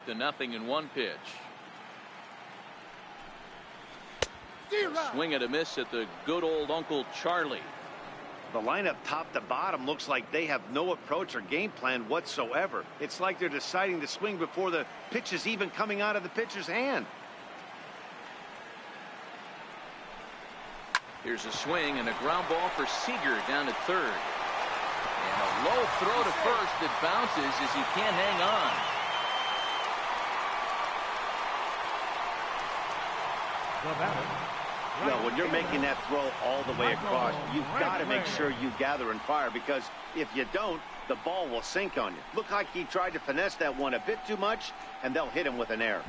the 0-1 pitch. Swing and a miss at the good old Uncle Charlie. The lineup top to bottom looks like they have no approach or game plan whatsoever. It's like they're deciding to swing before the pitch is even coming out of the pitcher's hand. Here's a swing and a ground ball for Seager down at third. And a low throw to first that bounces as he can't hang on. Well, when you're making that throw all the way across, you've got to make sure you gather and fire, because if you don't, the ball will sink on you. Look like he tried to finesse that one a bit too much, and they'll hit him with an error.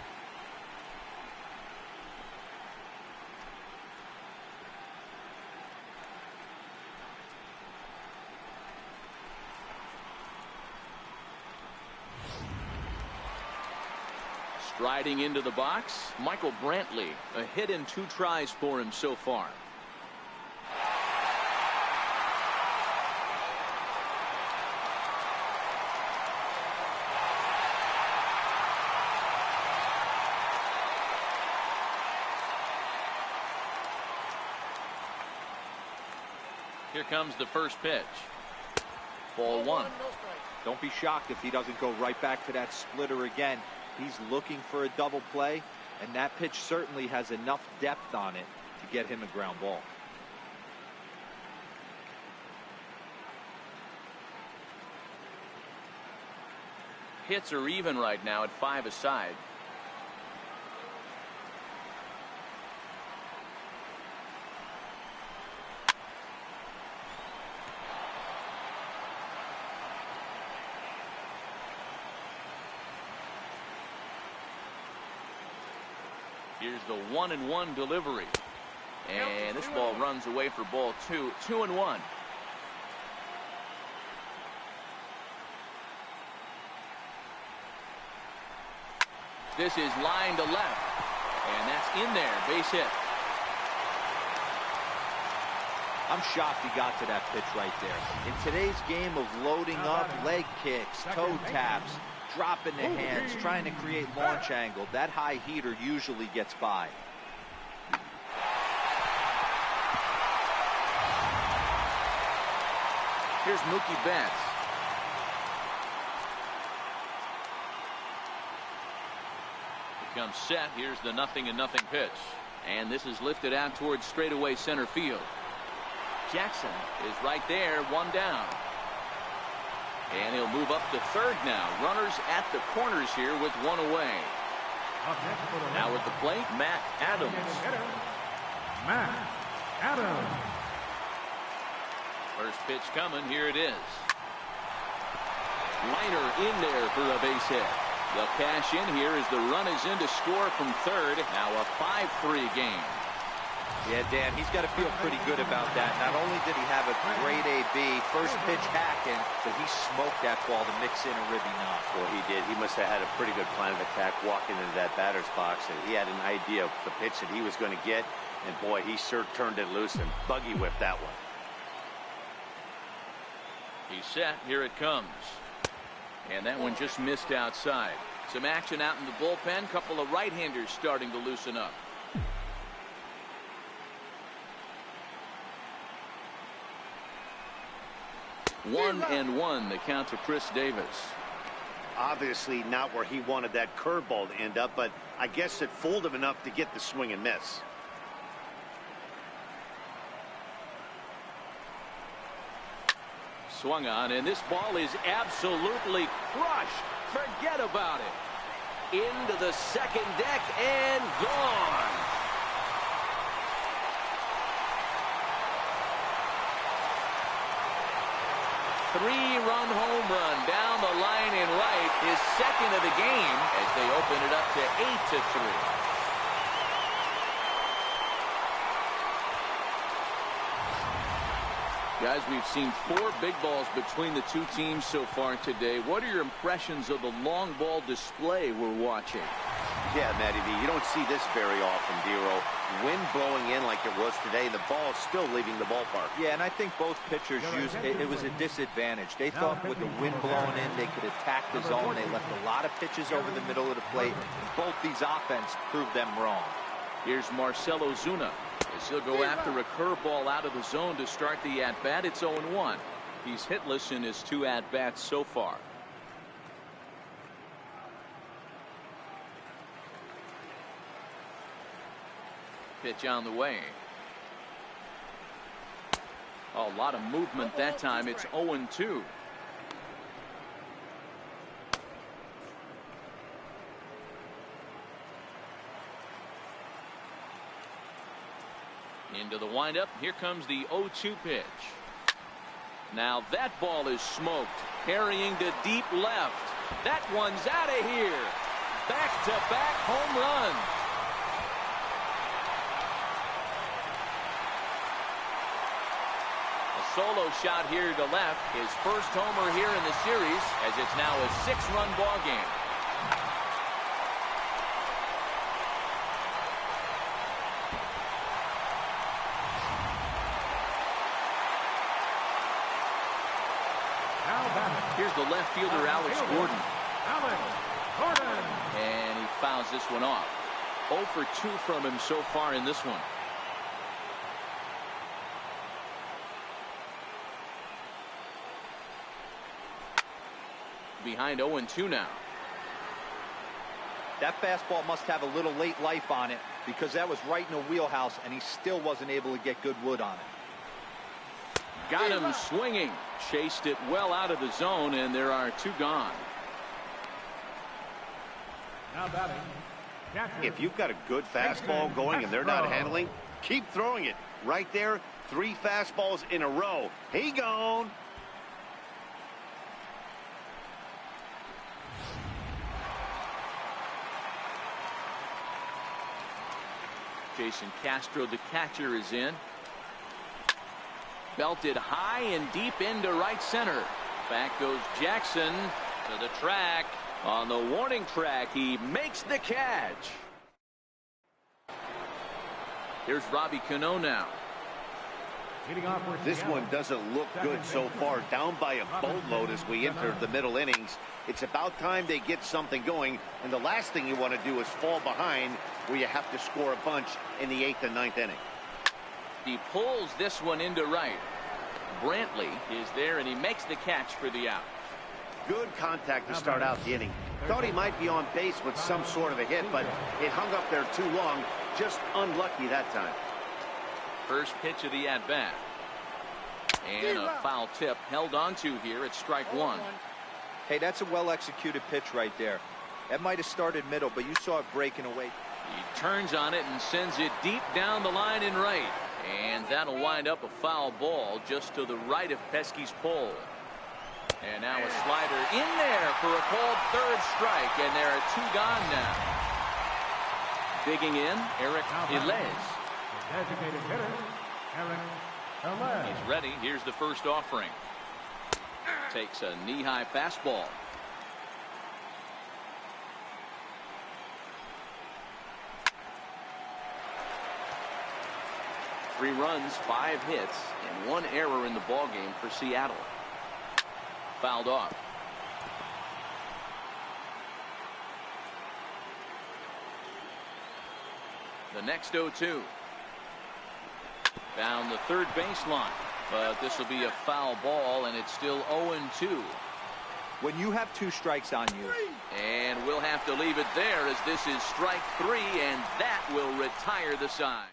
Striding into the box, Michael Brantley. A hit in 2 tries for him so far. Here comes the first pitch. Ball 1. Don't be shocked if he doesn't go right back to that splitter again. He's looking for a double play, and that pitch certainly has enough depth on it to get him a ground ball. Hits are even right now at 5 aside. Here's the 1-1 delivery. And this ball runs away for ball 2. 2-1. This is line to left. And that's in there. Base hit. I'm shocked he got to that pitch right there. In today's game of loading up, leg kicks, toe taps, dropping the hands, trying to create launch angle, that high heater usually gets by. Here's Mookie Betts. He comes set. Here's the 0-0 pitch. And this is lifted out towards straightaway center field. Jackson is right there, 1 down. And he'll move up to third now. Runners at the corners here with 1 away. Now at the plate, Matt Adams. First pitch coming. Here it is. Liner in there for a base hit. They'll cash in here as the run is in to score from third. Now a 5-3 game. Yeah, Dan, he's got to feel pretty good about that. Not only did he have a great AB, first pitch hacking, but he smoked that ball to mix in a ribby knock. Well, he did. He must have had a pretty good plan of attack walking into that batter's box, and he had an idea of the pitch that he was going to get, and boy, he sure turned it loose and buggy whipped that one. He's set. Here it comes. And that one just missed outside. Some action out in the bullpen. Couple of right-handers starting to loosen up. 1-1 the count to Chris Davis. Obviously not where he wanted that curveball to end up, but I guess it fooled him enough to get the swing and miss. Swung on, and this ball is absolutely crushed. Forget about it. Into the second deck and gone. Three-run home run down the line in right, his second of the game as they open it up to 8-3. Guys, we've seen 4 big balls between the two teams so far today. What are your impressions of the long ball display we're watching? Yeah, Matty V, you don't see this very often, Dero. Wind blowing in like it was today, the ball is still leaving the ballpark. Yeah, and I think both pitchers used it. It was a disadvantage. They thought with the wind blowing in, they could attack the zone. They left a lot of pitches over the middle of the plate. Both these offense proved them wrong. Here's Marcell Ozuna as he'll go after a curveball out of the zone to start the at-bat. It's 0-1. He's hitless in his 2 at-bats so far. Pitch on the way. A lot of movement that time. It's 0-2. Into the windup. Here comes the 0-2 pitch. Now that ball is smoked. Carrying to deep left. That one's out of here. Back-to-back home run. Solo shot here to left. His first homer here in the series, as it's now a 6-run ball game. Here's the left fielder, Alex Gordon. And he fouls this one off. 0 for 2 from him so far in this one. Behind 0-2 now. That fastball must have a little late life on it, because that was right in the wheelhouse and he still wasn't able to get good wood on it. Got him swinging. Chased it well out of the zone, and there are 2 gone. Now batting. If you've got a good fastball going and they're not handling, keep throwing it. Right there, 3 fastballs in a row. He gone. Jason Castro, the catcher, is in. Belted high and deep into right center. Back goes Jackson to the track. On the warning track, he makes the catch. Here's Robbie Cano now. This one doesn't look good so far. Down by a boatload as we enter the middle innings. It's about time they get something going, and the last thing you want to do is fall behind where you have to score a bunch in the 8th and 9th inning. He pulls this one into right. Brantley is there, and he makes the catch for the out. Good contact to start out the inning. Thought he might be on base with some sort of a hit, but it hung up there too long. Just unlucky that time. First pitch of the at-bat. And a foul tip held onto here at strike 1. Hey, that's a well-executed pitch right there. That might have started middle, but you saw it breaking away. He turns on it and sends it deep down the line in right. And that'll wind up a foul ball just to the right of Pesky's pole. And now a slider in there for a called 3rd strike, and there are 2 gone now. Digging in, Eric Ilez. Designated hitter, Eric Ilez. He's ready. Here's the first offering. Takes a knee-high fastball. Three runs, 5 hits, and 1 error in the ballgame for Seattle. Fouled off. The next 0-2. Down the 3rd baseline. But this will be a foul ball, and it's still 0-2. When you have 2 strikes on you. And we'll have to leave it there, as this is strike 3, and that will retire the side.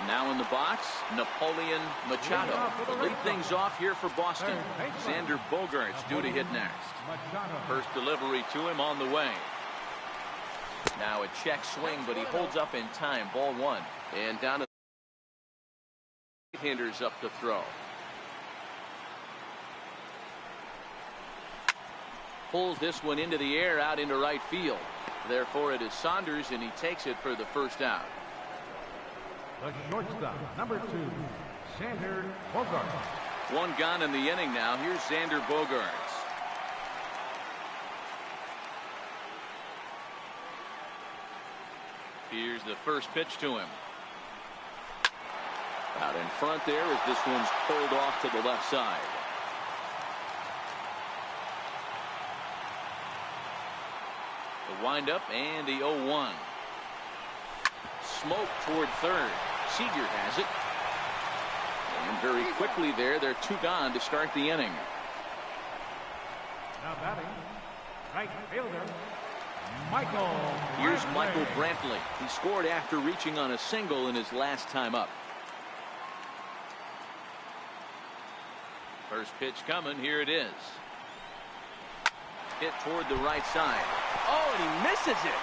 Now in the box, Napoleon Machado. To lead things off here for Boston, Xander Bogaerts due to hit next. First delivery to him on the way. Now a check swing, but he holds up in time. Ball 1. And down to hinders up to throw. Pulls this one into the air out into right field. Therefore it is Saunders, and he takes it for the first out. The shortstop, number 2, Xander Bogaerts. 1 gone in the inning now. Here's Xander Bogaerts. Here's the first pitch to him. Out in front there as this one's pulled off to the left side. The windup and the 0-1. Smoke toward third. Seager has it. And very quickly there, they're 2 gone to start the inning. Now batting, right fielder, Michael. Here's Michael Brantley. He scored after reaching on a single in his last time up. First pitch coming. Here it is. Hit toward the right side. Oh, and he misses it.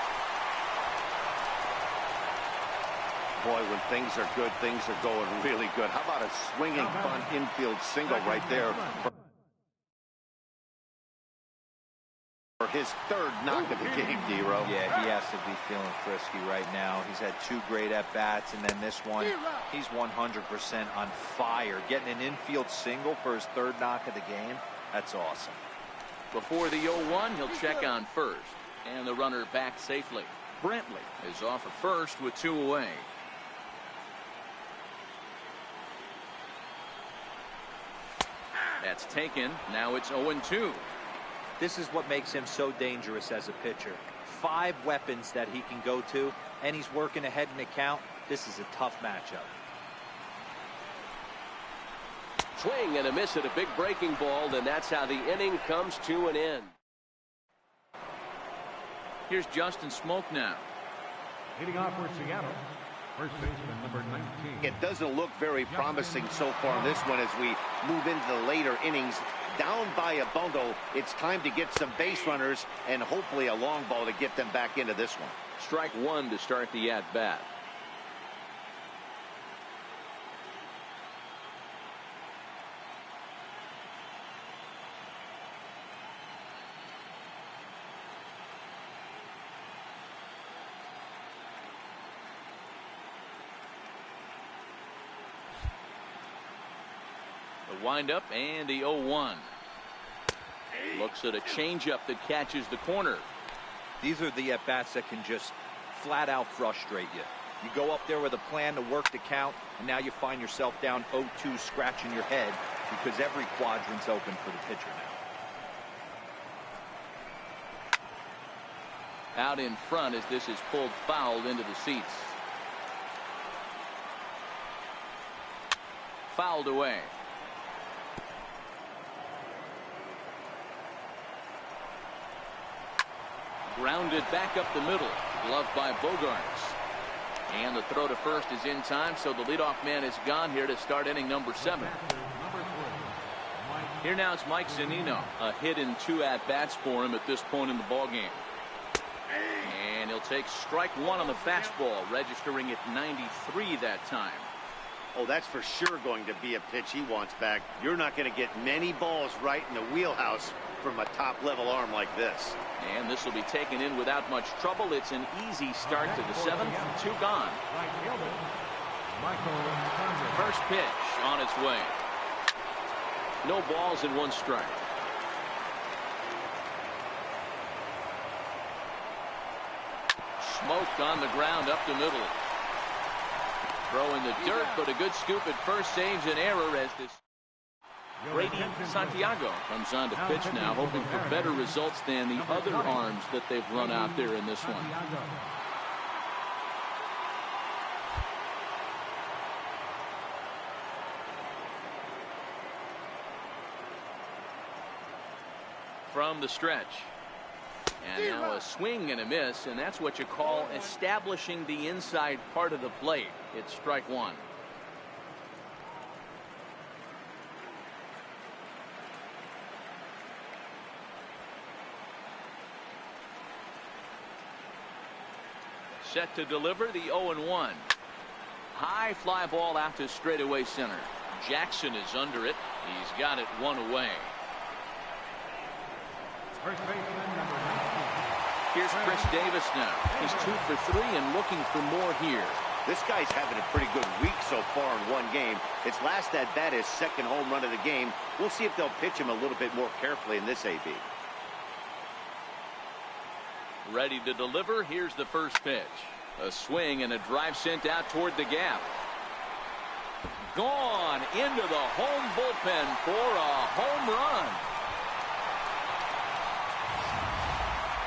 Boy, when things are good, things are going really good. How about a swinging bunt infield single right there for his 3rd knock of the game, D-Row? Yeah, he has to be feeling frisky right now. He's had 2 great at-bats, and then this one, he's 100% on fire. Getting an infield single for his 3rd knock of the game, that's awesome. Before the 0-1, he'll check on first. And the runner back safely. Brantley is off at first with 2 away. That's taken. Now it's 0-2. This is what makes him so dangerous as a pitcher. 5 weapons that he can go to, and he's working ahead in the count. This is a tough matchup. Swing and a miss at a big breaking ball, and that's how the inning comes to an end. Here's Justin Smoke now. Leading off for Seattle, first baseman number 19. It doesn't look very promising so far in this one as we move into the later innings. Down by a bundle, it's time to get some base runners and hopefully a long ball to get them back into this one. Strike 1 to start the at-bat. The windup and the 0-1. Looks at a changeup that catches the corner. These are the at-bats that can just flat out frustrate you. You go up there with a plan to work the count, and now you find yourself down 0-2 scratching your head because every quadrant's open for the pitcher now. Out in front as this is pulled foul into the seats. Fouled away. Grounded back up the middle. Gloved by Bogarts. And the throw to first is in time, so the leadoff man is gone here to start inning number 7. Here now is Mike Zunino. A hit in 2 at-bats for him at this point in the ballgame. And he'll take strike 1 on the fastball, registering at 93 that time. Oh, that's for sure going to be a pitch he wants back. You're not going to get many balls right in the wheelhouse from a top-level arm like this. And this will be taken in without much trouble. It's an easy start to the 7th. 2 gone. First pitch on its way. No balls and 1 strike. Smoked on the ground up the middle. Throw in the dirt, but a good scoop at first saves an error as this Brady Santiago comes on to pitch now, hoping for better results than the other arms that they've run out there in this one. From the stretch. And now a swing and a miss, and that's what you call establishing the inside part of the plate. It's strike 1. Set to deliver the 0-1. High fly ball out to straightaway center. Jackson is under it. He's got it 1 away. First baseman number 19. Here's Chris Davis now. He's 2 for 3 and looking for more here. This guy's having a pretty good week so far in 1 game. His last at bat, his 2nd home run of the game. We'll see if they'll pitch him a little bit more carefully in this AB. Ready to deliver. Here's the first pitch. A swing and a drive sent out toward the gap. Gone into the home bullpen for a home run.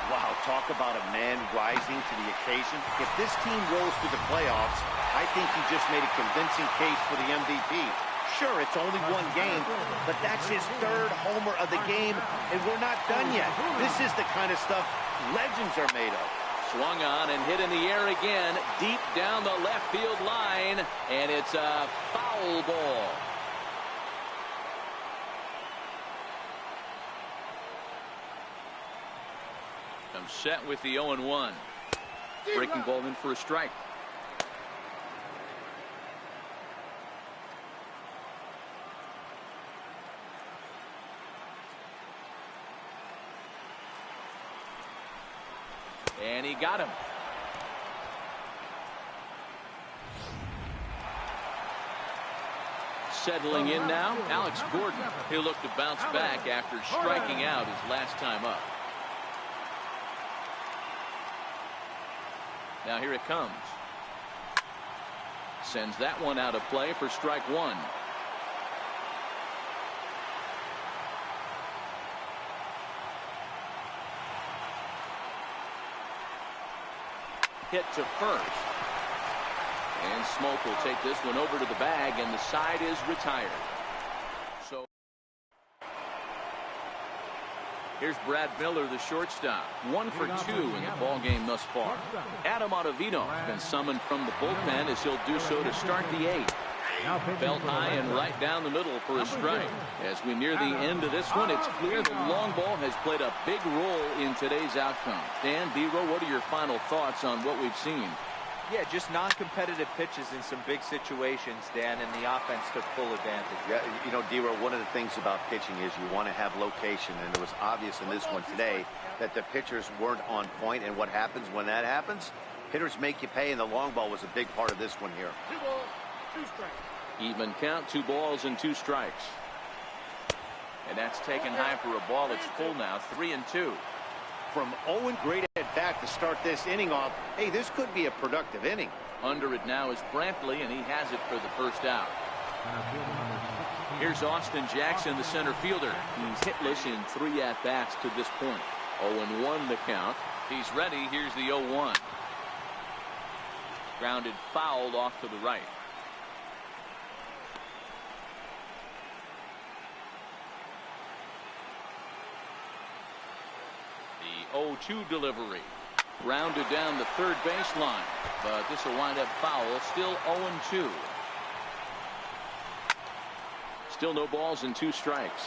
Wow, talk about a man rising to the occasion. If this team rolls to the playoffs, I think he just made a convincing case for the MVP. Sure, it's only one game, but that's his third homer of the game, and we're not done yet. This is the kind of stuff legends are made of. Swung on and hit in the air again, deep down the left field line, and it's a foul ball. I'm set with the 0-1. Breaking ball in for a strike. And he got him. Settling in now, Alex Gordon. He'll look to bounce back after striking out his last time up. Now here it comes. Sends that one out of play for strike one. Hit to first. And Smoke will take this one over to the bag, and the side is retired. So here's Brad Miller, the shortstop. 1 for 2 in the ball game thus far. Adam Ottavino has been summoned from the bullpen as he'll do so to start the 8th. Belt high and right down the middle for a strike. As we near the end of this one, it's clear the long ball has played a big role in today's outcome. Dan, D-Row, what are your final thoughts on what we've seen? Yeah, just non-competitive pitches in some big situations, Dan, and the offense took full advantage. Yeah, you know, D-Row, one of the things about pitching is you want to have location, and it was obvious in this one today that the pitchers weren't on point, and what happens when that happens? Hitters make you pay, and the long ball was a big part of this one here. 2 balls, 2 strikes. Even count, 2 balls and 2 strikes. And that's taken high for a ball. It's full now, 3-2. From Owen, great at bat to start this inning off. Hey, this could be a productive inning. Under it now is Brantley, and he has it for the first out. Here's Austin Jackson, the center fielder. He's hitless in 3 at-bats to this point. 0-1 the count. He's ready. Here's the 0-1. Grounded foul off to the right. The 0-2 delivery. Rounded down the third baseline, but this will wind up foul. Still 0-2. Still no balls and 2 strikes.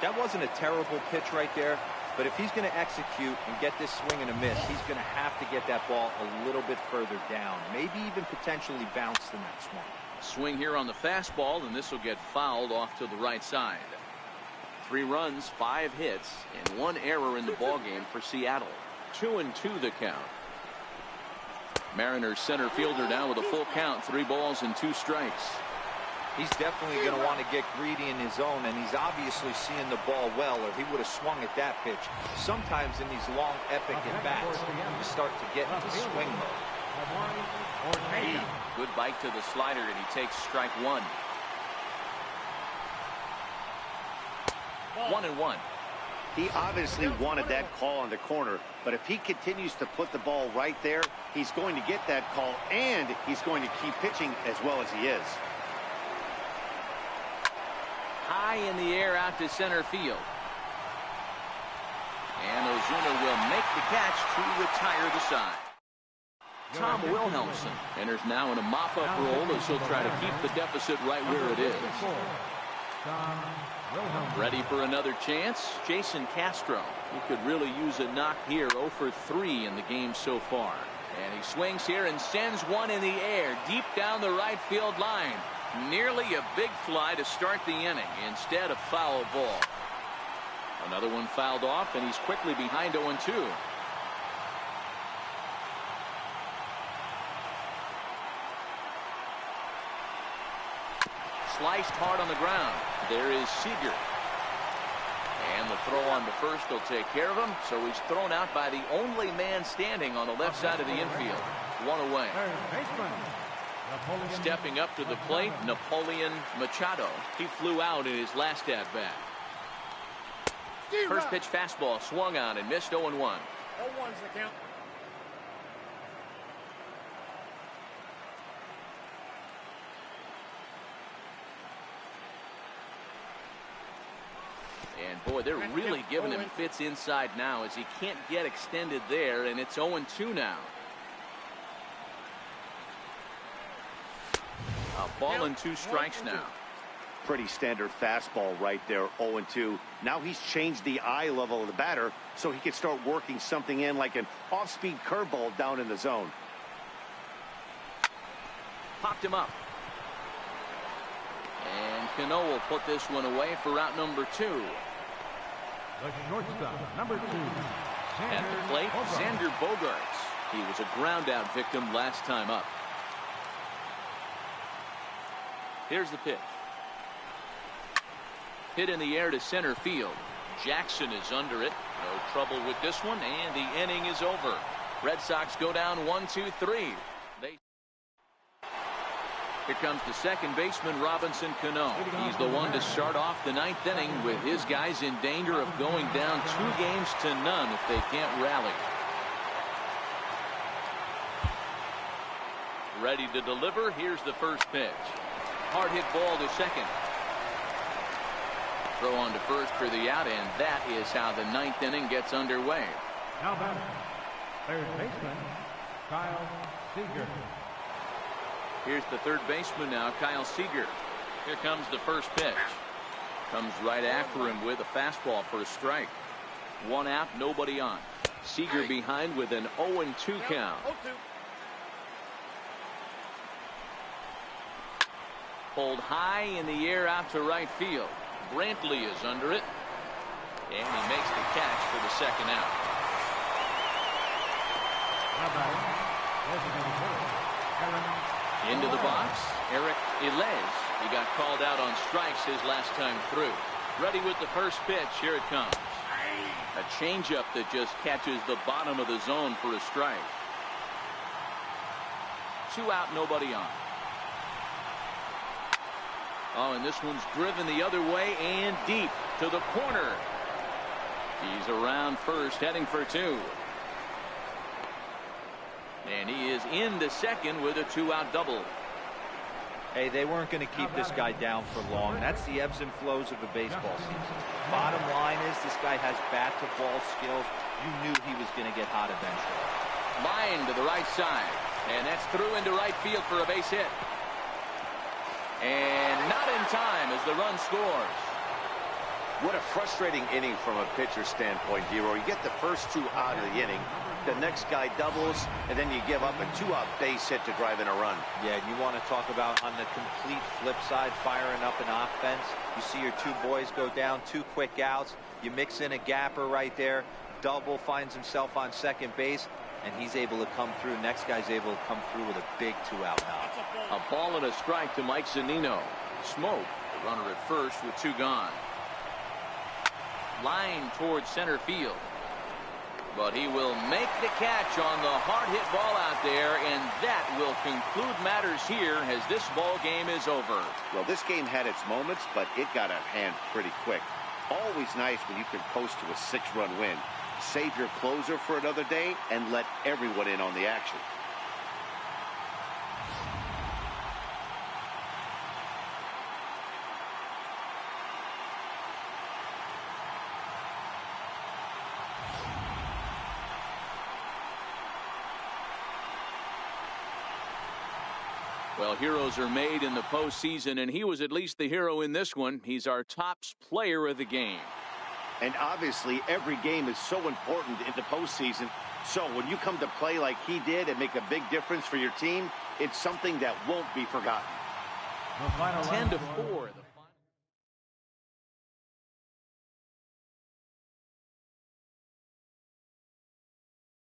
That wasn't a terrible pitch right there, but if he's going to execute and get this swing and a miss, he's going to have to get that ball a little bit further down, maybe even potentially bounce the next one. Swing here on the fastball, and this will get fouled off to the right side. 3 runs, 5 hits, and 1 error in the ballgame for Seattle. 2-2 the count. Mariners center fielder now with a full count, 3 balls and 2 strikes. He's definitely going to want to get greedy in his zone, and he's obviously seeing the ball well, or he would have swung at that pitch. Sometimes in these long, epic at-bats, you start to get into swing mode. Good bite to the slider, and he takes strike 1. 1-1. He obviously wanted that call on the corner, but if he continues to put the ball right there, he's going to get that call, and he's going to keep pitching as well as he is. High in the air out to center field. And Ozuna will make the catch to retire the side. Tom Wilhelmsen enters now in a mop-up role as he'll try to keep the deficit right where it is. Ready for another chance? Jason Castro. He could really use a knock here. 0 for 3 in the game so far. And he swings here and sends one in the air deep down the right field line. Nearly a big fly to start the inning. Instead, a foul ball. Another one fouled off, and he's quickly behind 0-2. Sliced hard on the ground. There is Seager. And the throw on to first will take care of him. So he's thrown out by the only man standing on the left side of the infield. One away. Third baseman, Napoleon. Stepping up to the plate, Napoleon Machado. He flew out in his last at-bat. First pitch fastball swung on and missed. 0-1. 0-1's the count. And boy, they're really giving him fits inside now as he can't get extended there, and it's 0-2 now. A ball and 2 strikes now. Pretty standard fastball right there, 0-2. Now he's changed the eye level of the batter so he can start working something in like an off-speed curveball down in the zone. Popped him up. And Cano will put this one away for out number 2. The shortstop, number 2. At the plate, Xander Bogaerts. He was a ground-out victim last time up. Here's the pitch. Hit in the air to center field. Jackson is under it. No trouble with this one, and the inning is over. Red Sox go down 1-2-3. Here comes the second baseman, Robinson Cano. He's the one to start off the 9th inning with his guys in danger of going down 2-0 if they can't rally. Ready to deliver. Here's the first pitch. Hard hit ball to second. Throw on to first for the out, and that is how the 9th inning gets underway. Now batter, third baseman, Kyle Seager. Here's the third baseman now, Kyle Seager. Here comes the first pitch. Comes right after him with a fastball for a strike. 1 out, nobody on. Seager behind with an 0-2 count. 0-2. Pulled high in the air out to right field. Brantley is under it. And he makes the catch for the second out. Now batting, designated hitter, Aaron. Into the box, Eric Ilez. He got called out on strikes his last time through. Ready with the first pitch. Here it comes. A changeup that just catches the bottom of the zone for a strike. 2 out, nobody on. Oh, and this one's driven the other way and deep to the corner. He's around first, heading for 2. And he is into second with a 2-out double. Hey, they weren't going to keep this guy down for long. That's the ebbs and flows of a baseball season. Bottom line is this guy has bat-to-ball skills. You knew he was going to get hot eventually. Line to the right side. And that's through into right field for a base hit. And not in time as the run scores. What a frustrating inning from a pitcher standpoint, Hero. You get the first 2 out of the inning. The next guy doubles, and then you give up a 2-out base hit to drive in a run. Yeah, you want to talk about on the complete flip side, firing up an offense. You see your 2 boys go down, 2 quick outs. You mix in a gapper right there. Double finds himself on second base, and he's able to come through. Next guy's able to come through with a big 2-out now. A ball and a strike to Mike Zunino. Smoke, the runner at first with 2 gone. Line towards center field. But he will make the catch on the hard hit ball out there, and that will conclude matters here as this ball game is over. Well, this game had its moments, but it got out of hand pretty quick. Always nice when you can coast to a 6-run win. Save your closer for another day and let everyone in on the action. Well, heroes are made in the postseason, and he was at least the hero in this one. He's our top player of the game. And obviously, every game is so important in the postseason. So when you come to play like he did and make a big difference for your team, it's something that won't be forgotten. 10-4.